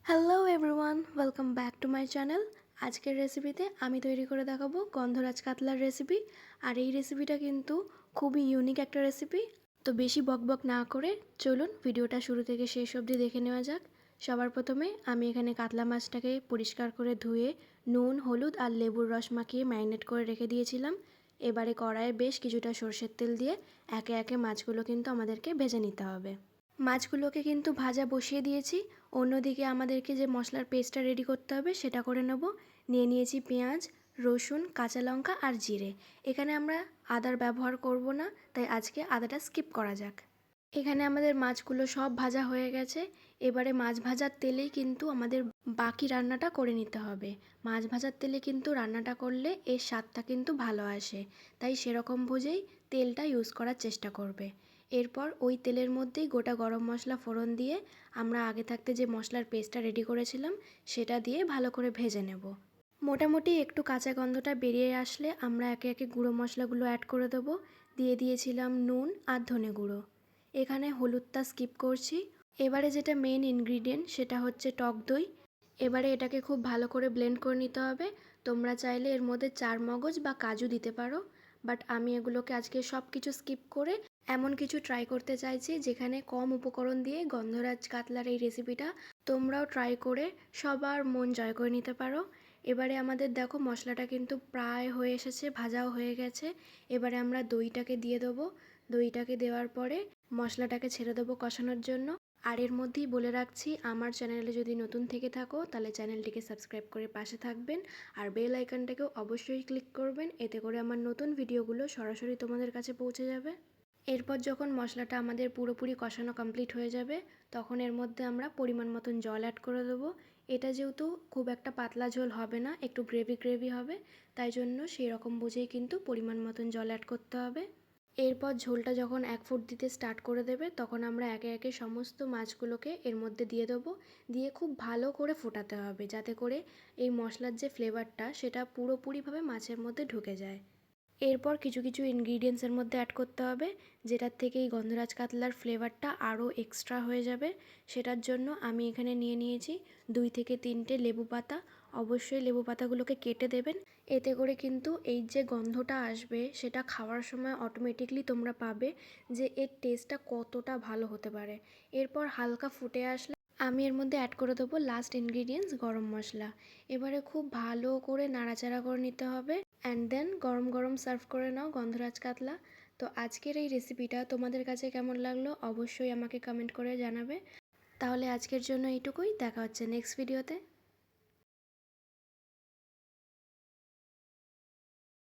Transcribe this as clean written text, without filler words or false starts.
Hello everyone, welcome back to my channel. আজকের রেসিপিতে আমি তৈরি করে দেখাবো গন্ধরাজ কাতলার রেসিপি। আর এই রেসিপিটা কিন্তু খুবই ইউনিক একটা রেসিপি। তো বেশি বকবক না করে চলুন ভিডিওটা শুরু থেকে শেষ অবধি দেখে নেওয়া যাক। সবার প্রথমে আমি এখানে কাতলা মাছটাকে পরিষ্কার করে ধুয়ে নুন, হলুদ আর লেবুর রস মাখিয়ে ম্যারিনেট করে রেখে দিয়েছিলাম। এবারে কড়াইয়ে বেশ কিছুটা সর্ষের তেল দিয়ে একে একে মাছগুলো কিন্তু আমাদেরকে ভেজে নিতে হবে। মাছগুলোকে কিন্তু ভাজা বসিয়ে দিয়েছি। অন্যদিকে আমাদেরকে যে মশলার পেস্টটা রেডি করতে হবে সেটা করে নেব। নিয়ে নিয়েছি পেঁয়াজ, রসুন, কাঁচা লঙ্কা আর জিরে। এখানে আমরা আদার ব্যবহার করব না, তাই আজকে আদাটা স্কিপ করা যাক। এখানে আমাদের মাছগুলো সব ভাজা হয়ে গেছে। এবারে মাছ ভাজার তেলেই কিন্তু আমাদের বাকি রান্নাটা করে নিতে হবে। মাছ ভাজার তেলে কিন্তু রান্নাটা করলে এর স্বাদটা কিন্তু ভালো আসে, তাই সেরকম বুঝেই তেলটা ইউজ করার চেষ্টা করবে। এরপর ওই তেলের মধ্যেই গোটা গরম মশলা ফোড়ন দিয়ে আমরা আগে থাকতে যে মশলার পেস্টটা রেডি করেছিলাম সেটা দিয়ে ভালো করে ভেজে নেব। মোটামুটি একটু কাঁচা গন্ধটা বেরিয়ে আসলে আমরা একে একে গুঁড়ো মশলাগুলো অ্যাড করে দেবো। দিয়ে দিয়েছিলাম নুন আর ধনে গুঁড়ো। এখানে হলুদটা স্কিপ করছি। এবারে যেটা মেন ইনগ্রিডিয়েন্ট সেটা হচ্ছে টক দই। এবারে এটাকে খুব ভালো করে ব্লেন্ড করে নিতে হবে। তোমরা চাইলে এর মধ্যে চারমগজ বা কাজু দিতে পারো, বাট আমি এগুলোকে আজকে সব কিছু স্কিপ করে এমন কিছু ট্রাই করতে চাইছি যেখানে কম উপকরণ দিয়ে গন্ধরাজ কাতলার এই রেসিপিটা তোমরাও ট্রাই করে সবার মন জয় করে নিতে পারো। এবারে আমাদের দেখো মশলাটা কিন্তু প্রায় হয়ে এসেছে, ভাজাও হয়ে গেছে। এবারে আমরা দইটাকে দিয়ে দেবো। দইটাকে দেওয়ার পরে মশলাটাকে ছেড়ে দেবো কষানোর জন্য। আর এর মধ্যেই বলে রাখছি, আমার চ্যানেলে যদি নতুন থেকে থাকো তাহলে চ্যানেলটিকে সাবস্ক্রাইব করে পাশে থাকবেন। আর বেল আইকনটাকেও অবশ্যই ক্লিক করবেন, এতে করে আমার নতুন ভিডিওগুলো সরাসরি তোমাদের কাছে পৌঁছে যাবে। এরপর যখন মশলাটা আমাদের পুরোপুরি কষানো কমপ্লিট হয়ে যাবে তখন এর মধ্যে আমরা পরিমাণ মতন জল অ্যাড করে দেবো। এটা যেহেতু খুব একটা পাতলা ঝোল হবে না, একটু গ্রেভি গ্রেভি হবে, তাই জন্য সেই রকম বুঝেই কিন্তু পরিমাণ মতন জল অ্যাড করতে হবে। এরপর ঝোলটা যখন 1 ফুট দিতে স্টার্ট করে দেবে তখন আমরা একে একে সমস্ত মাছগুলোকে এর মধ্যে দিয়ে দেবো। দিয়ে খুব ভালো করে ফোটাতে হবে যাতে করে এই মশলার যে ফ্লেভারটা সেটা পুরোপুরিভাবে মাছের মধ্যে ঢুকে যায়। এরপর কিছু কিছু ইনগ্রিডিয়েন্টসের মধ্যে অ্যাড করতে হবে যেটার থেকে এই গন্ধরাজ কাতলার ফ্লেভারটা আরও এক্সট্রা হয়ে যাবে। সেটার জন্য আমি এখানে নিয়ে নিয়েছি 2 থেকে 3টে লেবু পাতা। অবশ্যই লেবু পাতাগুলোকে কেটে দেবেন, এতে করে কিন্তু এই যে গন্ধটা আসবে সেটা খাওয়ার সময় অটোমেটিকলি তোমরা পাবে যে এর টেস্টটা কতটা ভালো হতে পারে। এরপর হালকা ফুটে আসলে আমি এর মধ্যে অ্যাড করে দেবো লাস্ট ইনগ্রিডিয়েন্টস গরম মশলা। এবারে খুব ভালো করে নাড়াচাড়া করে নিতে হবে অ্যান্ড দেন গরম গরম সার্ভ করে নাও গন্ধরাজ কাতলা। তো আজকের এই রেসিপিটা তোমাদের কাছে কেমন লাগলো অবশ্যই আমাকে কমেন্ট করে জানাবে। তাহলে আজকের জন্য এইটুকুই, দেখা হচ্ছে নেক্সট ভিডিওতে।